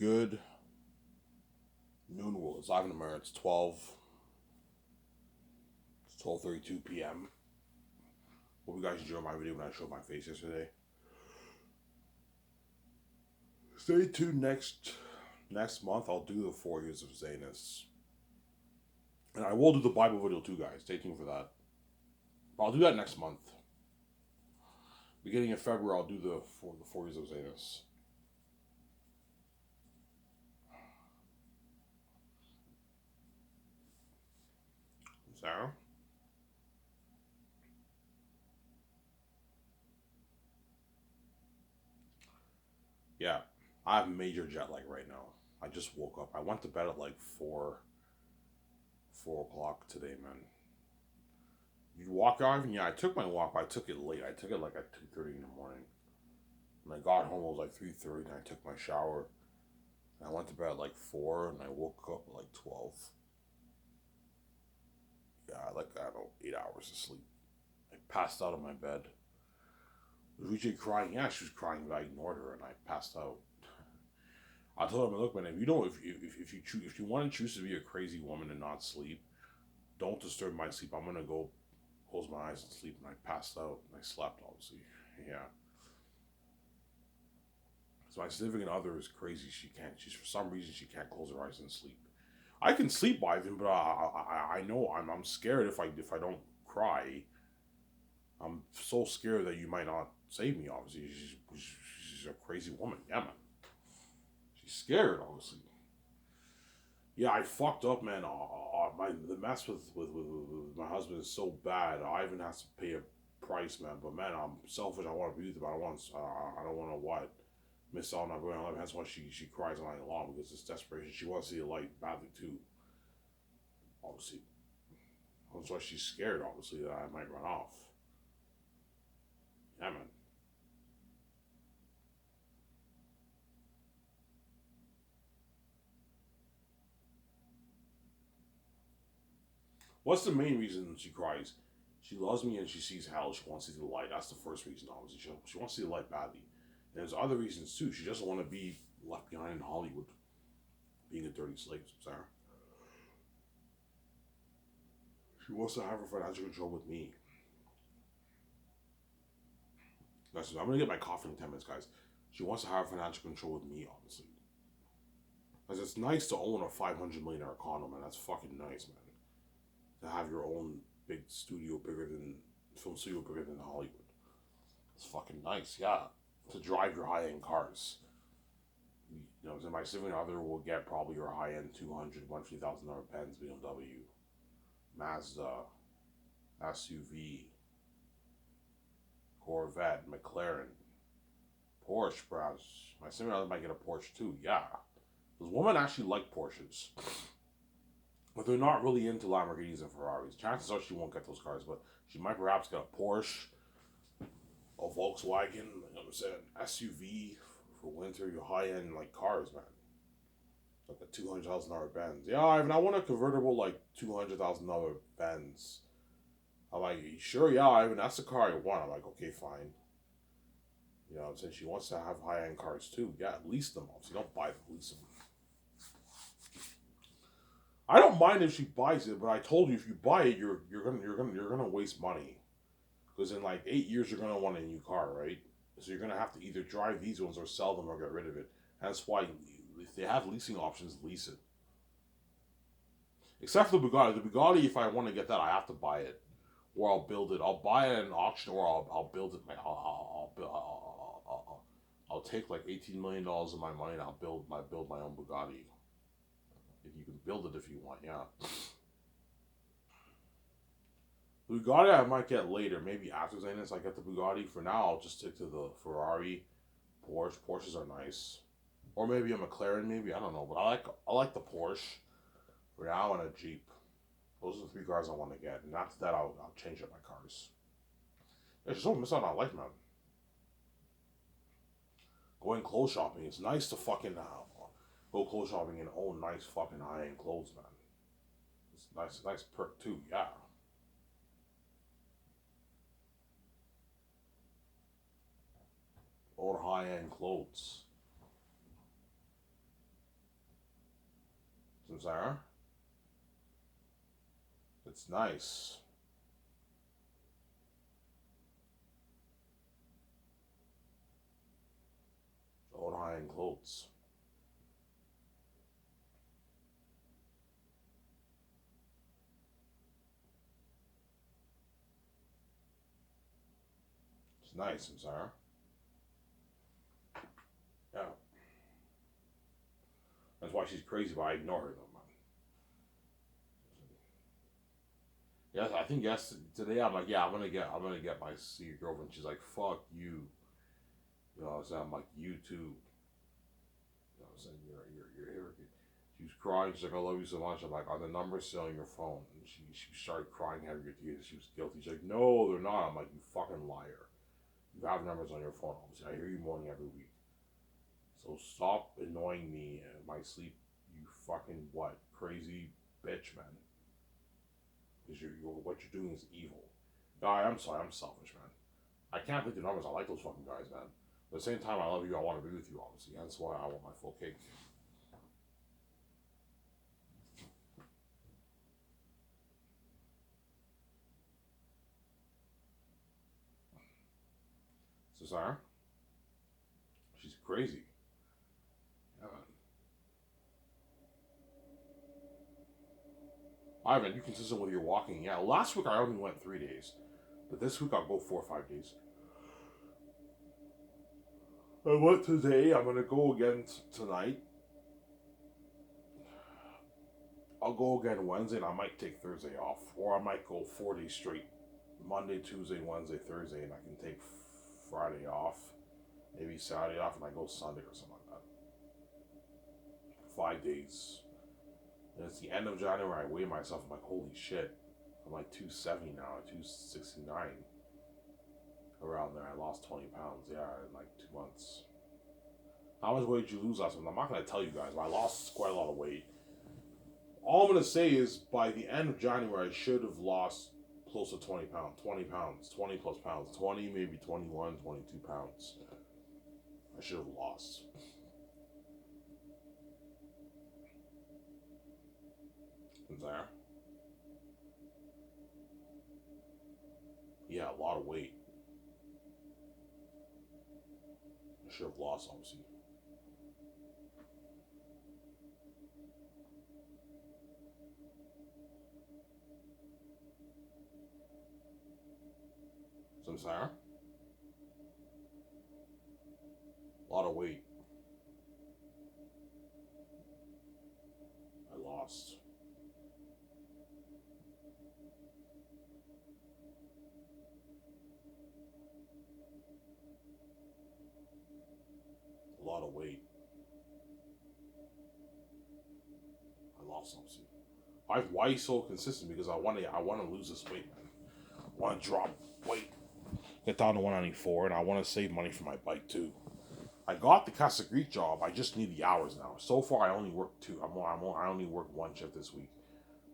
good? Noon. Well, it's live in America. It's 12. It's 12:32 p.m. Hope you guys enjoyed my video when I showed my face yesterday. Stay tuned next month. I'll do the 4 years of Zanus, and I will do the Bible video too, guys. Stay tuned for that. I'll do that next month. Beginning of February, I'll do the 4 years of Zanus. Sarah? Yeah, I have major jet lag right now. I just woke up. I went to bed at like 4 o'clock today, man. You walk out? Yeah, I took my walk, but I took it late. I took it like at 2:30 in the morning. When I got home, it was like 3:30, and I took my shower. And I went to bed at like 4, and I woke up at like 12. Yeah, I don't know, 8 hours of sleep. I passed out on my bed. Was Rachel crying? Yeah, she was crying, but I ignored her and I passed out. I told him, look, man, if you don't, if you want to choose to be a crazy woman and not sleep, don't disturb my sleep. I'm gonna go close my eyes and sleep. And I passed out and I slept, obviously. Yeah. So my significant other is crazy. She can't. She's for some reason she can't close her eyes and sleep. I can sleep by them, but I know I'm scared if I don't cry. I'm so scared that you might not save me. Obviously, she's a crazy woman. Yeah, man. She's scared, obviously. Yeah, I fucked up, man. The mess with my husband is so bad. I even have to pay a price, man. But man, I'm selfish. I want to be with him. I don't want to what miss out on my going life. That's why she cries all night long because it's desperation. She wants to see the light badly too. Obviously, that's why she's scared. Obviously, that I might run off. Yeah, man. What's the main reason she cries? She loves me and she sees hell. She wants to see the light. That's the first reason, obviously. She wants to see the light badly. And there's other reasons too. She doesn't want to be left behind in Hollywood, being a dirty slave. Sarah. She wants to have her financial control with me. Listen, I'm gonna get my coffee in 10 minutes, guys. She wants to have financial control with me, obviously. Because it's nice to own a $500 million condo, man. That's fucking nice, man. To have your own big studio, film studio bigger than Hollywood. It's fucking nice, yeah. To drive your high end cars. You know, so my significant other will get probably your high end 200, $150,000 Benz, BMW, Mazda, SUV, Corvette, McLaren, Porsche, perhaps. My significant other might get a Porsche too, yeah. Because women actually like Porsches. But they're not really into Lamborghinis and Ferraris. Chances are she won't get those cars, but she might perhaps get a Porsche, a Volkswagen, you know what I'm saying, SUV for winter, your high end like cars, man. Like a $200,000 Benz. Yeah, I want a convertible like $200,000 Benz. I'm like, sure, yeah, Ivan, that's the car I want. I'm like, okay, fine. You know what I'm saying? She wants to have high end cars too. Yeah, lease them. Obviously, don't buy them, lease them. I don't mind if she buys it, but I told you if you buy it, you're gonna waste money. Because in like 8 years, you're gonna want a new car, right? So you're gonna have to either drive these ones or sell them or get rid of it. That's why if they have leasing options, lease it. Except for the Bugatti. The Bugatti, if I want to get that, I have to buy it, or I'll build it. I'll buy it at an auction, or I'll build it. I'll take like $18 million of my money and I'll build my own Bugatti. If you can build it if you want, yeah. The Bugatti I might get later, maybe after Zanus I get the Bugatti. For now, I'll just stick to the Ferrari, Porsche. Porsches are nice, or maybe a McLaren. Maybe I don't know, but I like the Porsche for now and a Jeep. Those are the three cars I want to get, and after that I'll change up my cars. Yeah, just don't miss out on life, man. Going clothes shopping, it's nice to fucking go clothes shopping and own nice fucking high end clothes, man. It's nice perk too, yeah. Own high end clothes. Samsara. It's nice. Old high-end clothes. It's nice, Samsara. Yeah. That's why she's crazy, but I ignore her though, man. Yes, I think yes. Today I'm like, yeah, I'm gonna get my see your girlfriend. She's like, fuck you. You know what I'm saying? I'm like, you too. You know what I'm saying? You're a hypocrite. She was crying. She's like, I love you so much. I'm like, are the numbers still on your phone? And she started crying, having her tears. She was guilty. She's like, no, they're not. I'm like, you fucking liar. You have numbers on your phone. Obviously, I hear you moaning every week. So stop annoying me in my sleep. You fucking what? Crazy bitch, man. Because what you're doing is evil. Guy, I'm sorry. I'm selfish, man. I can't pick the numbers. I like those fucking guys, man. But at the same time, I love you. I want to be with you, obviously. That's why I want my full cake. So, Sarah, she's crazy. Yeah, man. Ivan, you consistent with your walking. Yeah, last week I only went 3 days. But this week I'll go 4 or 5 days. I went today. I'm going to go again tonight. I'll go again Wednesday and I might take Thursday off. Or I might go 4 days straight. Monday, Tuesday, Wednesday, Thursday, and I can take Friday off. Maybe Saturday off and I go Sunday or something like that. 5 days. And it's the end of January. I weigh myself. I'm like, holy shit. I'm like 270 now, 269. Around there. I lost 20 pounds. Yeah, in like 2 months. How much weight did you lose last month? I'm not going to tell you guys, but I lost quite a lot of weight. All I'm going to say is by the end of January, I should have lost close to 20 pounds. 20 pounds. 20 plus pounds. 20, maybe 21, 22 pounds. I should have lost. There. Yeah, a lot of weight. I should have lost, obviously. Samsara? A lot of weight. I lost. A lot of weight. I lost, obviously. Why are you so consistent? Because I want to lose this weight, man. I want to drop weight. Get down to 194, and I want to save money for my bike, too. I got the Casa Greek job. I just need the hours now. So far, I only worked two. I only worked one shift this week.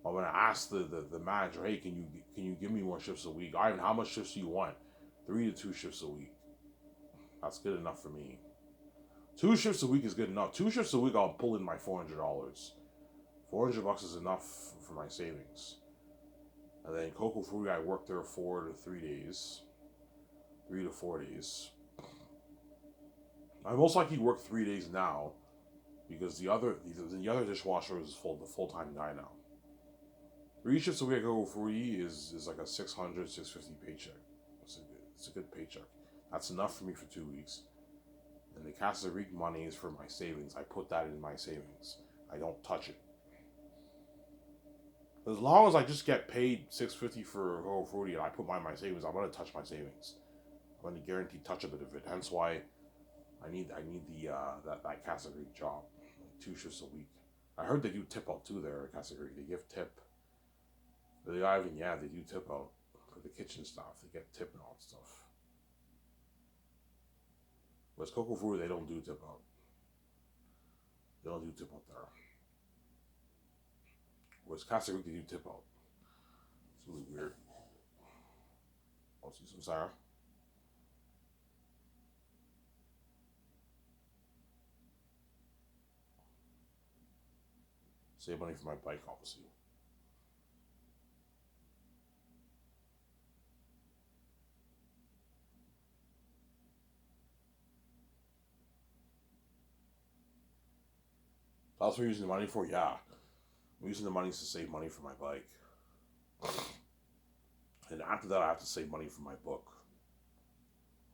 I'm gonna ask the manager, hey, can you give me more shifts a week? Ivan, how much shifts do you want? 3 to 2 shifts a week. That's good enough for me. 2 shifts a week is good enough. 2 shifts a week, I'll pull in my $400. $400 is enough for my savings. And then Coco Fruit, I worked there 4 to 3 days, 3 to 4 days. I most likely work 3 days now because the other dishwasher is the full time guy now. 3 shifts a week at Coco Fruit is like a 650 paycheck. It's a good paycheck. That's enough for me for 2 weeks. And the Casa Greek money is for my savings. I put that in my savings. I don't touch it. As long as I just get paid $650 for Coco Fruity and I put my savings, I'm gonna touch my savings. I'm gonna guarantee touch a bit of it. Hence why I need the that Casa Greek job, like 2 shifts a week. I heard they do tip out too there at Casa Greek. They give tip. The Ivan, yeah, they do tip out for the kitchen stuff. They get tip and all that stuff. Whereas Coco Fruity, they don't do tip out. They don't do tip out there. Whereas Casa Greek, they do tip out. It's really weird. I'll see some Sarah. Save money for my bike, obviously. That's what we're using the money for? Yeah. I'm using the money to save money for my bike. And after that, I have to save money for my book.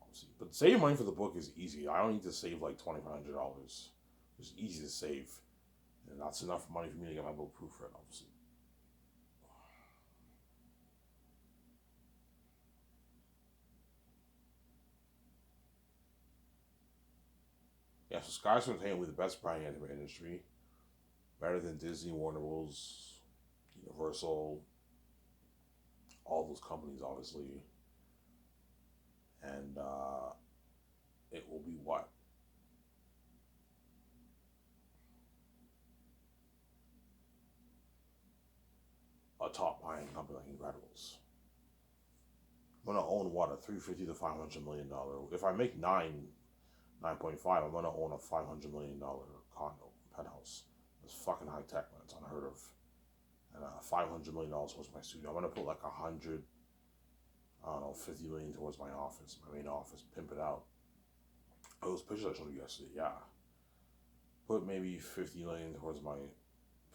Obviously. But saving money for the book is easy. I don't need to save like $2,500. It's easy to save. And that's enough money for me to get my book proofread, obviously. Yeah, so Skyward Entertainment will be the best brand in the industry. Better than Disney, Warner Bros., Universal, all those companies, obviously. And it will be what? A top buying company like Incredibles. I'm gonna own what, a 350 to $500 million. If I make 9.5, I'm gonna own a $500 million condo penthouse. It's fucking high tech, man. It's unheard of. And $500 million towards my studio. I'm gonna put like 100, I don't know, 50 million towards my office, my main office, pimp it out. Oh, those pictures I showed you yesterday, yeah. Put maybe 50 million towards my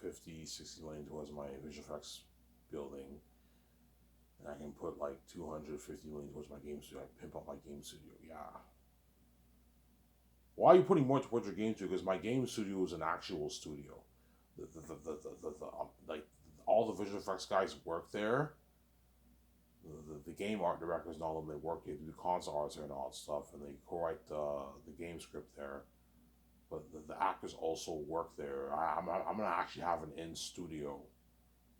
50, 60 million towards my visual effects building. And I can put like 250 million towards my game studio. I pimp up my game studio, yeah. Why are you putting more towards your game studio? Because my game studio is an actual studio. Like all the visual effects guys work there. The game art directors and all of them, they work, they do console arts there and all that stuff, and they co-write the game script there. But the actors also work there. I'm gonna actually have an in studio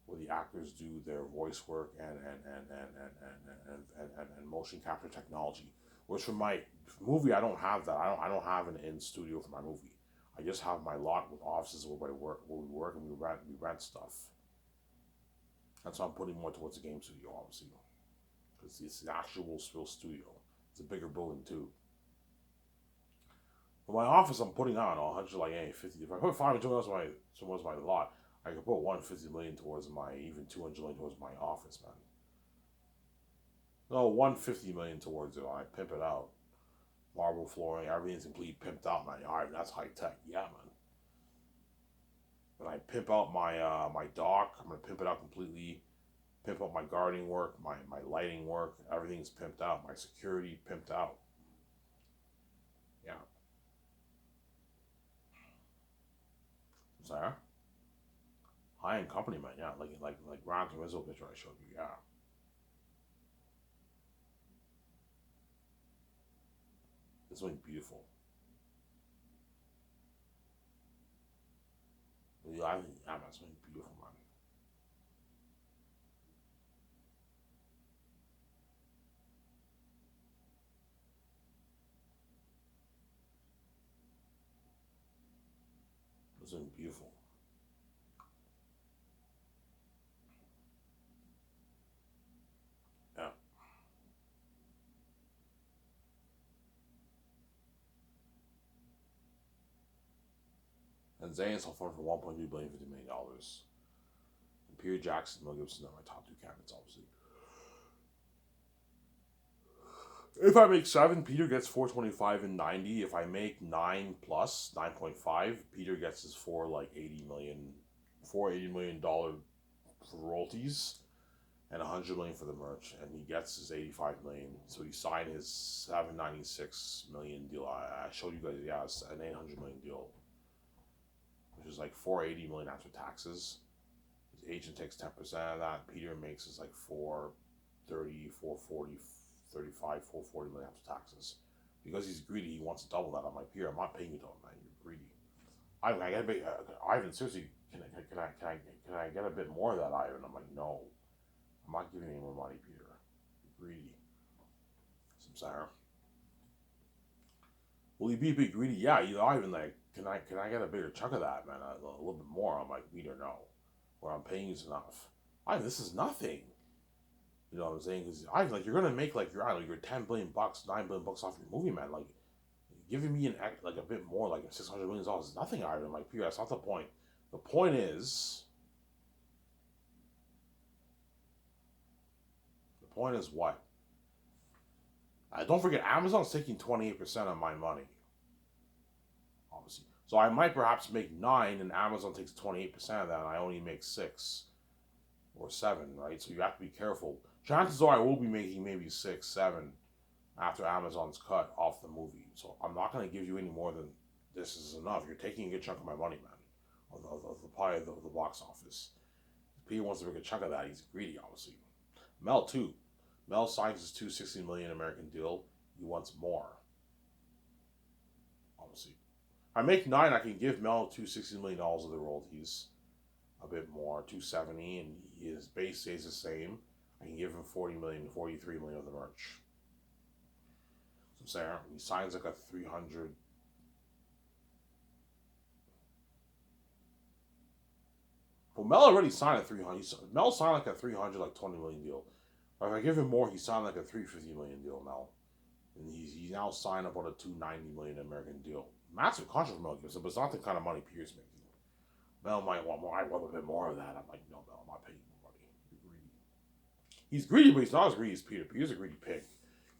where the actors do their voice work and motion capture technology. Which for my movie, I don't have that. I don't have an in studio for my movie. I just have my lot with offices where we work and we rent stuff. That's why I'm putting more towards the game studio, obviously, because it's the actual real studio. It's a bigger building too. For my office, I'm putting on 100 like 50. If I put 500 towards my lot, I could put 150 million towards my, even 200 million towards my office, man. No, 150 million towards it. I pimp it out. Marble flooring, everything's completely pimped out, man. All right, that's high tech, yeah, man. When I pimp out my dock, I'm gonna pimp it out completely. Pimp out my gardening work, my lighting work. Everything's pimped out. My security pimped out. Yeah. Sorry. High end company, man. Yeah, like Gran Turismo picture I showed you. Yeah. It's something beautiful. Yeah, yeah, man, it's something beautiful, man. It's something beautiful. Yeah. And Zayn so far for 1.2 billion, $50 million. And Peter Jackson, Mel Gibson are my top two candidates, obviously. If I make seven, Peter gets 425 and 90. If I make nine plus 9.5, Peter gets his $480 million for royalties and 100 million for the merch, and he gets his 85 million. So he signed his 796 million deal. I showed you guys, yeah, it's an 800 million deal, which is like 480 million after taxes. His agent takes 10% of that. Peter makes is like 430, 440, 35, 440 million after taxes. Because he's greedy, he wants to double that. I'm like, Peter, I'm not paying you double, man. You're greedy. I get a bit. Ivan, seriously, can I get a bit more of that, Ivan? I'm like, no, I'm not giving you any more money, Peter. You're greedy. Some sour. Will you be a bit greedy? Yeah, Ivan, like, can I get a bigger chunk of that, man? A little bit more. I'm like, Peter, no. What I'm paying you is enough. Ivan, this is nothing. You know what I'm saying? Because Ivan, like, you're gonna make like your 10 billion bucks, 9 billion bucks off your movie, man. Like, giving me like a bit more, like $600 million is nothing, Ivan. I'm like, Peter, that's not the point. The point is, what? Don't forget, Amazon's taking 28% of my money, obviously. So I might perhaps make 9, and Amazon takes 28% of that, and I only make 6 or 7, right? So you have to be careful. Chances are I will be making maybe 6, 7 after Amazon's cut off the movie. So I'm not going to give you any more than this is enough. You're taking a good chunk of my money, man, of the pie of the box office. Peter wants to make a chunk of that. He's greedy, obviously. Mel, too. Mel signs his $260 million American deal. He wants more, obviously. I make 9, I can give Mel $260 million of the royalties. A bit more, 270, and his base stays the same. I can give him 40 million, 43 million of the merch. So I'm saying he signs like a 300. Well, Mel already signed a 300. Mel signed like a 300, like 20 million deal. But if I give him more, he signed like a 350 million deal now. And he's now signed up on a 290 million American deal. Massive contract for Mel Gibson, but it's not the kind of money Pierce making. Mel might want more. I want a bit more of that. I'm like, no, Mel, I'm not paying you money. You're greedy. He's greedy, but he's not as greedy as Peter. Peter's a greedy pig.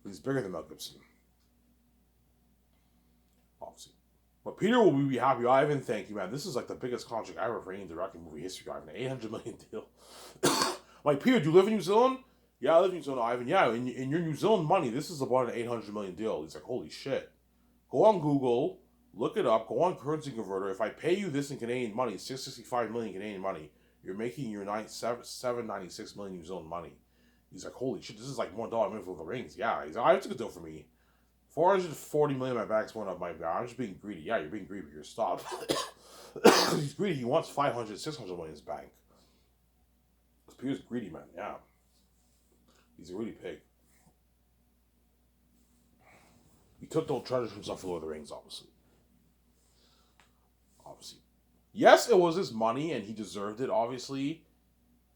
He's bigger than Mel Gibson. Obviously. But Peter will be happy. Ivan, thank you, man. This is like the biggest contract ever for any directing movie history, Ivan. An $800 million deal. Like, Peter, do you live in New Zealand? Yeah, I live in New Zealand, Ivan. Yeah, in your New Zealand money, this is about an $800 million deal. He's like, holy shit. Go on Google. Look it up. Go on Currency Converter. If I pay you this in Canadian money, 665 million Canadian money, you're making your 796 million New Zealand money. He's like, holy shit, this is like $1 million for the rings. Yeah, he's like, oh, it's a good deal for me. 440 million of my back's going up my back. I'm just being greedy. Yeah, you're being greedy, but you're stop. He's greedy. He wants 500, 600 million in his bank. Peter's greedy, man. Yeah. He's a greedy pig. He took those treasures from himself for Lord of the Rings, obviously. Yes, it was his money, and he deserved it, obviously.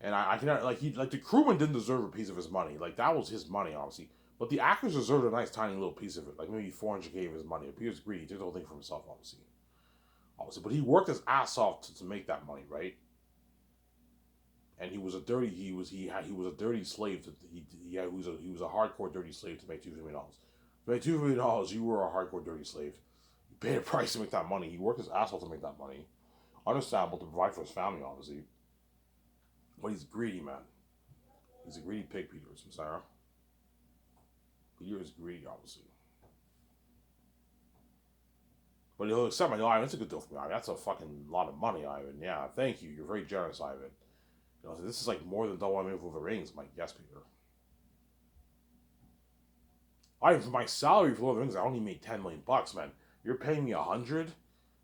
And I can like the crewman didn't deserve a piece of his money. Like, that was his money, obviously. But the actors deserved a nice tiny little piece of it, like maybe 400K of his money. But he was greedy. He took the whole thing for himself, obviously. But he worked his ass off to make that money, right? And he was a dirty a dirty slave he was a hardcore dirty slave to make $2 million. To make $2 million, you were a hardcore dirty slave. You paid a price to make that money. He worked his ass off to make that money. Understandable to provide for his family, obviously. But he's greedy, man. He's a greedy pig, Peter. Sarah. Peter is greedy, obviously. But he'll accept my Ivan. It's a good deal for me, Ivan. That's a fucking lot of money, Ivan. Yeah, thank you. You're very generous, Ivan. You know, this is like more than double I made for the rings, Mike. Yes, Peter. Ivan, for my salary for Lord of the Rings, I only made $10 million, man. You're paying me 100.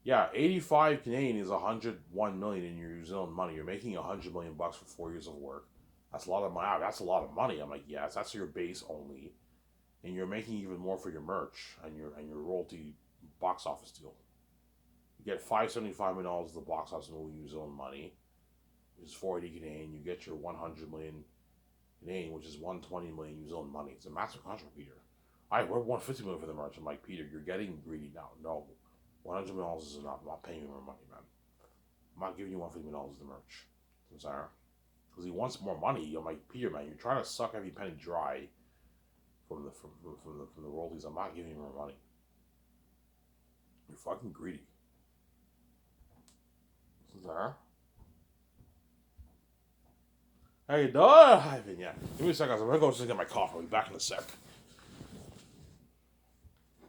Yeah, 85 Canadian is 101 million in your New Zealand money. You're making 100 million bucks for 4 years of work. That's a lot of money. That's a lot of money. I'm like, yes, that's your base only, and you're making even more for your merch and your royalty box office deal. You get $575 million of the box office movie New Zealand money, which is 40 Canadian. You get your 100 million Canadian, which is 120 million New Zealand money. It's a massive contract, Peter. We're 150 million for the merch. I'm like, Peter, you're getting greedy now. No. $100 million is enough. I'm not paying you more money, man. I'm not giving you $150 million of the merch. I'm sorry. Because he wants more money. I'm like, Peter, man, you're trying to suck every penny dry from the royalties. I'm not giving you more money. You're fucking greedy. Sarah? How you doing, Ivan? Yeah. Give me a second. I'm gonna go just get my coffee. I'll be back in a sec.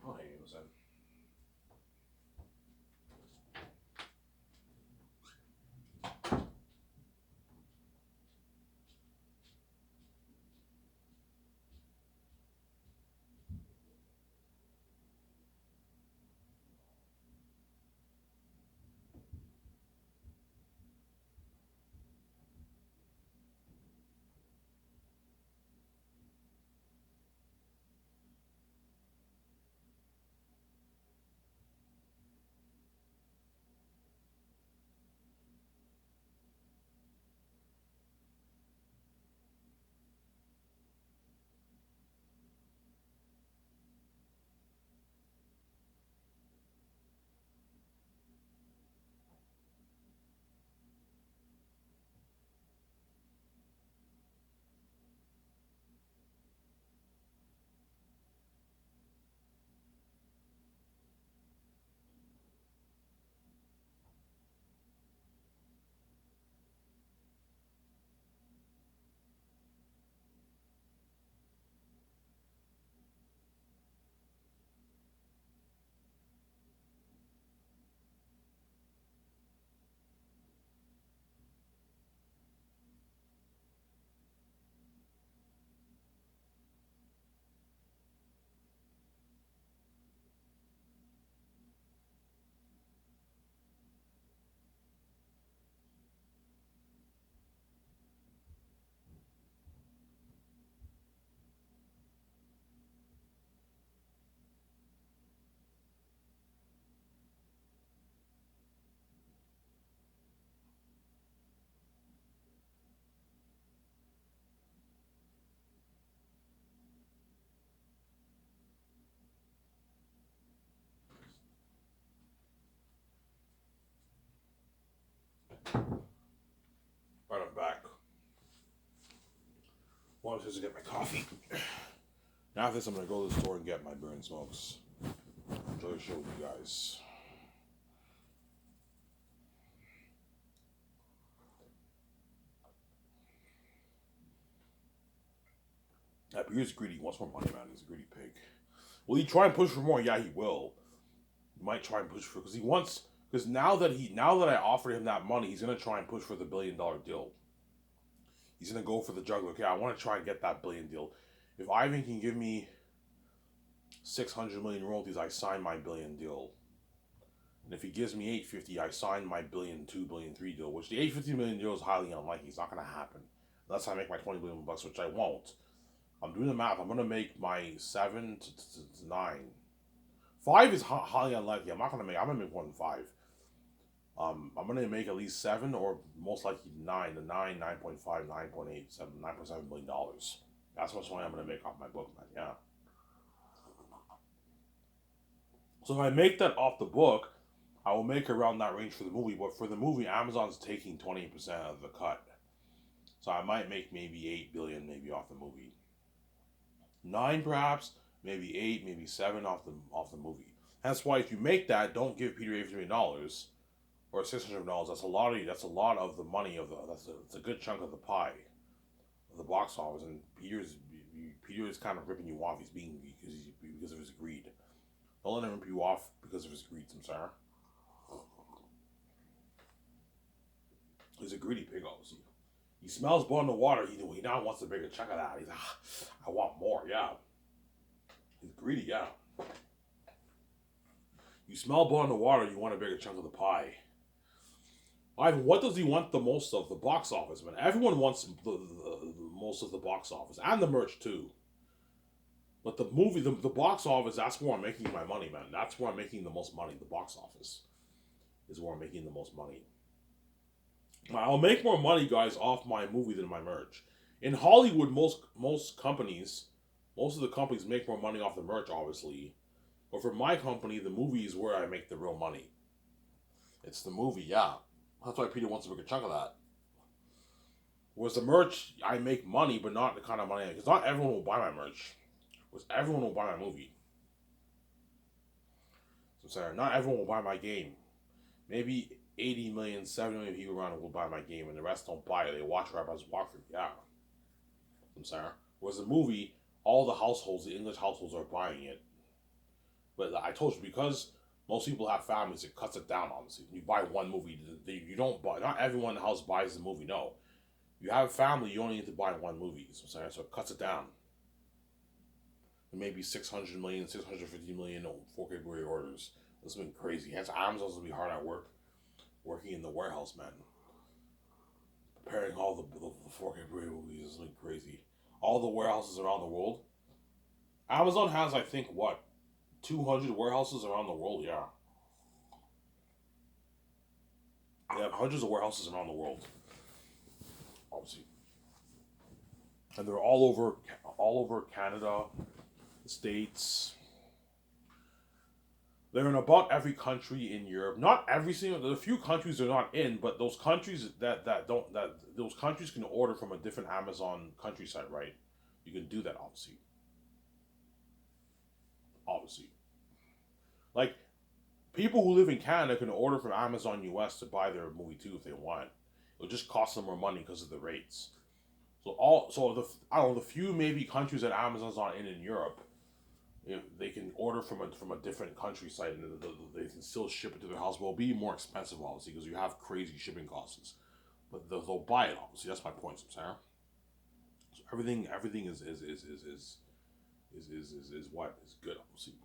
Oh, hey, what's that? Right, I'm back. Well, I was just to get my coffee. Now after this, I'm gonna go to the store and get my burn smokes. Enjoy the show with you guys. Yeah, Peter's greedy. He wants more money, man. He's a greedy pig. Will he try and push for more? Yeah, he will. He might try and push for because he wants. Because now that I offered him that money, he's gonna try and push for the $1 billion deal. He's gonna go for the juggler. Okay, I want to try and get that billion deal. If Ivan can give me 600 million royalties, I sign my billion deal. And if he gives me 850, I sign my billion 2, billion 3 deal. Which the 850 million deal is highly unlikely. It's not gonna happen unless I make my 20 billion bucks, which I won't. I'm doing the math. I'm gonna make my 7 to 9. 5 is highly unlikely. I'm gonna make more than 5. I'm gonna make at least 7 or most likely 9. The 9, 9.5, 9.8, 7, $9.7 billion. That's how much money I'm gonna make off my book, man. Yeah. So if I make that off the book, I will make around that range for the movie. But for the movie, Amazon's taking 20% of the cut. So I might make maybe 8 billion maybe off the movie. 9 perhaps, maybe 8, maybe 7 off the movie. That's why if you make that, don't give Peter $8 million or $600. That's a lot of the money that's a good chunk of the pie of the box office. And Peter is kind of ripping you off. He's being because of his greed. Don't let him rip you off because of his greed, Samsara. He's a greedy pig, obviously. He smells blood in the water. He now wants a bigger chunk of that. He's like, I want more, yeah. He's greedy, yeah. You smell blood in the water, you want a bigger chunk of the pie. Ivan, what does he want the most of? The box office, man. Everyone wants the most of the box office. And the merch, too. But the movie, the box office, that's where I'm making my money, man. That's where I'm making the most money. The box office is where I'm making the most money. I'll make more money, guys, off my movie than my merch. In Hollywood, most of the companies make more money off the merch, obviously. But for my company, the movie is where I make the real money. It's the movie, yeah. That's why Peter wants a bigger chunk of that. Whereas the merch, I make money, but not the kind of money. Because not everyone will buy my merch. Whereas everyone will buy my movie. So I'm sorry, not everyone will buy my game. Maybe 80 million, 70 million people around will buy my game, and the rest don't buy it. They watch Rabbi's Walkthrough. Yeah. I'm sorry. Whereas the movie, all the households, the English households are buying it. But I told you, because most people have families, it cuts it down, obviously. You buy one movie, you don't buy, not everyone in the house buys the movie, no. You have a family, you only need to buy one movie. So it cuts it down. Maybe 600 million, 650 million 4K Blu-ray orders. This has been crazy. Hence, Amazon's gonna be hard at work. Working in the warehouse, man. Preparing all the 4K Blu-ray movies is like crazy. All the warehouses around the world. Amazon has, I think, 200 warehouses around the world? Yeah. They have hundreds of warehouses around the world. Obviously. And they're all over Canada, the States. They're in about every country in Europe. Not every single. There's a few countries they're not in, but those countries those countries can order from a different Amazon country site, right? You can do that, obviously. Obviously, like people who live in Canada can order from Amazon US to buy their movie too if they want. It'll just cost them more money because of the rates. The few maybe countries that Amazon's not in Europe, they can order from a different country site and they can still ship it to their house. Well, it'll be more expensive, obviously, because you have crazy shipping costs. But they'll buy it, obviously. That's my point, Sarah. So everything is what is good, obviously.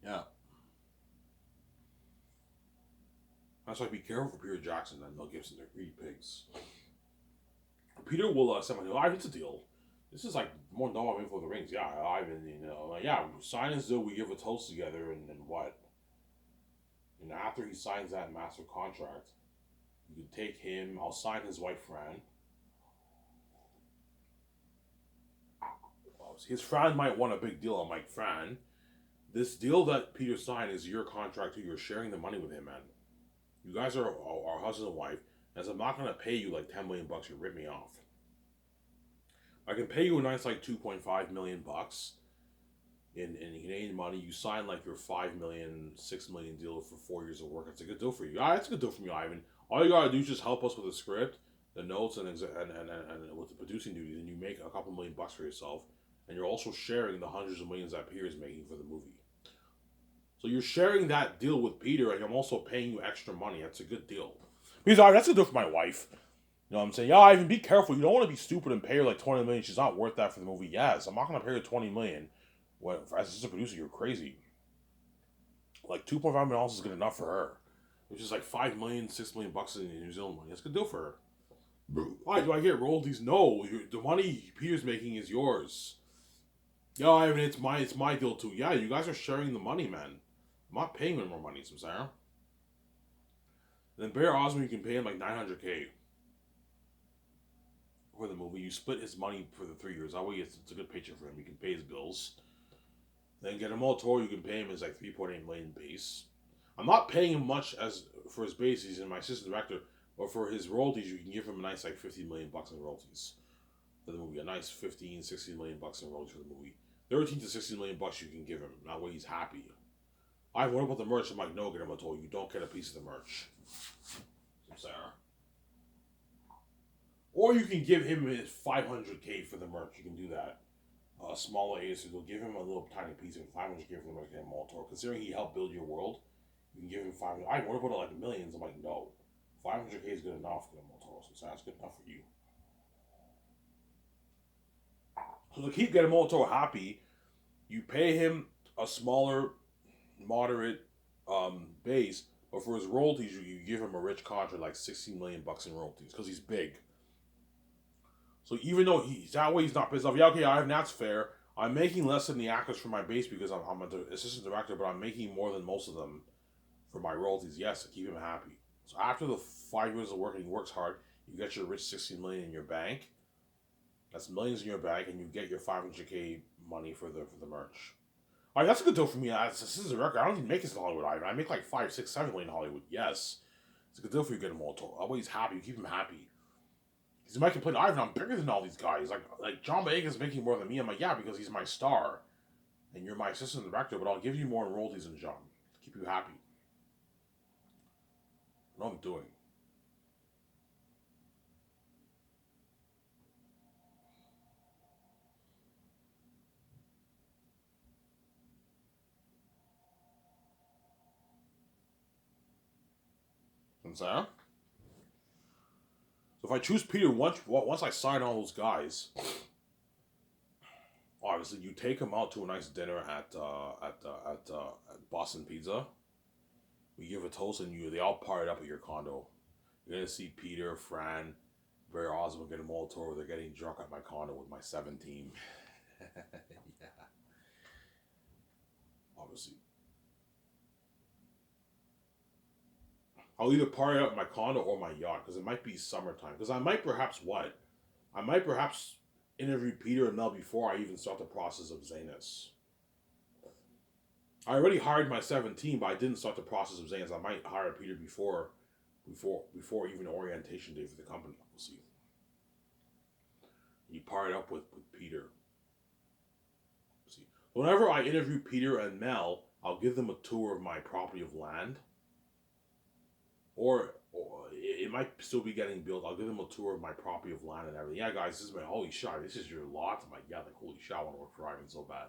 Yeah. That's why be careful for Peter Jackson and Mel Gibson. They're greedy pigs. Peter will say, "Oh, it's a deal. This is like more than Info for the Rings. Yeah, Ivan, yeah, sign us deal. We give a toast together, and what? And after he signs that master contract, you can take him. I'll sign his wife, Fran. His Fran might want a big deal. I'm like, Fran, this deal that Peter signed is your contract too. You're sharing the money with him, man. You guys are husband and wife. As I'm not gonna pay you like 10 million bucks, you rip me off. I can pay you a nice like 2.5 million bucks in Canadian money. You sign like your 5 million, 6 million deal for 4 years of work. It's a good deal for you. Yeah, it's a good deal for me, Ivan. All you gotta do is just help us with the script, the notes, and with the producing duties, and you make a couple million bucks for yourself. And you're also sharing the hundreds of millions that Peter is making for the movie. So you're sharing that deal with Peter, and I'm also paying you extra money. That's a good deal. Because that's a deal for my wife. You know what I'm saying? Yeah, Ivan, be careful. You don't want to be stupid and pay her like 20 million. She's not worth that for the movie. Yes, I'm not going to pay her 20 million. When, as a producer, you're crazy. Like $2.5 million is good enough for her. Which is like 5 million, 6 million bucks in New Zealand money. That's a good deal for her. Why do I get royalties? No, the money Peter's making is yours. Yeah, Ivan, it's my deal too. Yeah, you guys are sharing the money, man. I'm not paying him more money, Samsara. Then Barry Osmond, you can pay him like 900K for the movie. You split his money for the 3 years. That way it's a good paycheck for him. You can pay his bills. Then Guillermo del Toro, you can pay him his like 3.8 million base. I'm not paying him much as for his base. He's in my assistant director, but for his royalties, you can give him a nice like 50 million bucks in royalties for the movie. A nice 15, 16 million bucks in royalties for the movie. 13 to 16 million bucks you can give him. That way he's happy. What about the merch? I'm like, no, Guillermo del Toro, you don't get a piece of the merch. Sarah. Or you can give him his 500K for the merch. You can do that. Smaller AS, they'll give him a little tiny piece of 500K for the merch. Considering he helped build your world, you can give him 500. What about like millions? I'm like, no. 500K is good enough for Motoro. So that's good enough for you. So to keep getting Motoro happy, you pay him a smaller, moderate base, but for his royalties, you give him a rich contract, like 16 million bucks in royalties, because he's big. So even though he's that way, he's not pissed off. Yeah, okay, Ivan, that's fair. I'm making less than the actors for my base because I'm an assistant director, but I'm making more than most of them for my royalties. Yes, to keep him happy. So after the 5 years of work and he works hard, you get your rich 16 million in your bank. That's millions in your bank, and you get your 500K money for the merch. All right, that's a good deal for me. As assistant director, I don't even make this in Hollywood, Ivan. I make like 5, 6, 7 million in Hollywood. Yes, it's a good deal for you to get him all told. That way he's happy. You keep him happy. He might complain, Ivan, I'm bigger than all these guys. Like John Boyega's making more than me. I'm like, yeah, because he's my star. And you're my assistant director, but I'll give you more in royalties than John. To keep you happy. I know what I'm doing. So if I choose Peter once I sign all those guys, obviously you take them out to a nice dinner at Boston Pizza. We give a toast and they all part up at your condo. You're gonna see Peter, Fran, Barry Osmond getting all tour. They're getting drunk at my condo with my 7 team. Yeah, obviously. I'll either party out at my condo or my yacht because it might be summertime. Because I might perhaps interview Peter and Mel before I even start the process of Zanus. I already hired my 17, but I didn't start the process of Zanus. I might hire Peter before even orientation day for the company. We'll see. You part up with Peter. We'll see. Whenever I interview Peter and Mel, I'll give them a tour of my property of land. Or it might still be getting built. I'll give them a tour of my property of land and everything. Yeah, guys, this is my holy shit. This is your lot. I'm like, yeah, like holy shit. I want to work for Ivan so bad.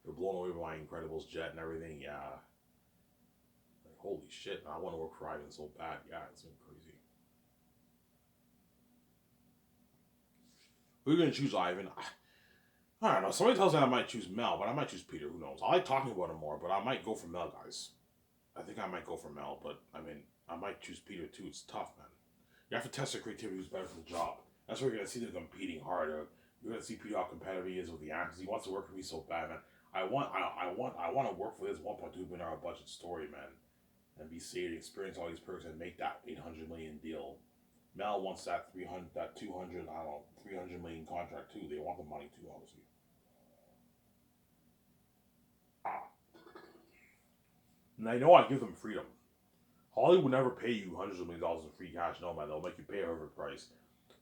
They're blown away by my Incredibles jet and everything. Yeah, like holy shit. I want to work for Ivan so bad. Yeah, it's been crazy. Who are you gonna choose, Ivan? I don't know. Somebody tells me I might choose Mel, but I might choose Peter. Who knows? I like talking about him more, but I might go for Mel, guys. I think I might go for Mel, but I mean, I might choose Peter too. It's tough, man. You have to test their creativity who's better for the job. That's where you're gonna see them competing harder. You're gonna see Peter how competitive he is with the actors. He wants to work for me so bad, man. I want to work for this 1.2 billion budget story, man. and be safe, experience all these perks, and make that 800 million deal. Mel wants that 300, that 200, I don't know, 300 million contract too. They want the money too, obviously. And I know I give them freedom. Hollywood would never pay you hundreds of millions of dollars in free cash. No, man, they'll make you pay over the price.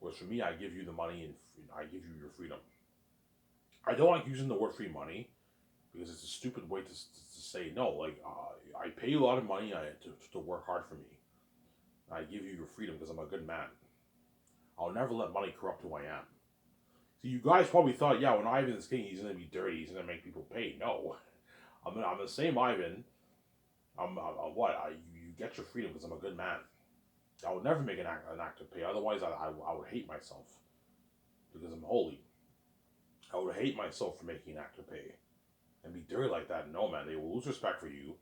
Whereas for me, I give you the money and I give you your freedom. I don't like using the word free money because it's a stupid way to say no. Like, I pay you a lot of money to work hard for me. I give you your freedom because I'm a good man. I'll never let money corrupt who I am. So you guys probably thought, yeah, when Ivan's king, he's going to be dirty. He's going to make people pay. No. I'm the same Ivan. You get your freedom because I'm a good man. I would never make an act of pay. Otherwise, I would hate myself because I'm holy. I would hate myself for making an act of pay and be dirty like that. No, man, they will lose respect for you.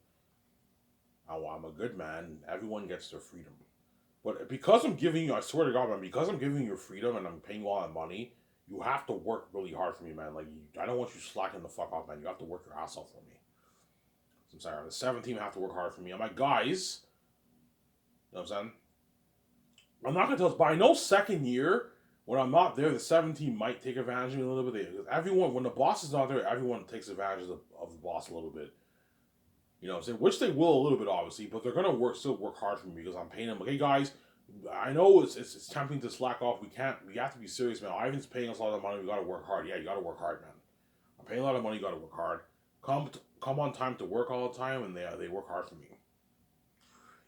I'm a good man. Everyone gets their freedom. But because I'm giving you, I swear to God, man, because I'm giving you your freedom and I'm paying you all that money, you have to work really hard for me, man. Like, I don't want you slacking the fuck off, man. You have to work your ass off for me. I'm sorry, the 7 team have to work hard for me. I'm like, guys, you know what I'm saying? I'm not going to tell us, but I know second year, when I'm not there, the 7 team might take advantage of me a little bit. Everyone, when the boss is not there, everyone takes advantage of the boss a little bit. You know what I'm saying? Which they will a little bit, obviously, but they're going to still work hard for me because I'm paying them. Like, hey, guys, I know it's tempting to slack off. We have to be serious, man. Ivan's paying us a lot of money. We got to work hard. Yeah, you got to work hard, man. I'm paying a lot of money. You got to work hard. Come on time to work all the time, and they work hard for me.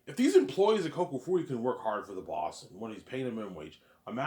If these employees at Coco Fruity can work hard for the boss, and when he's paying them minimum wage, imagine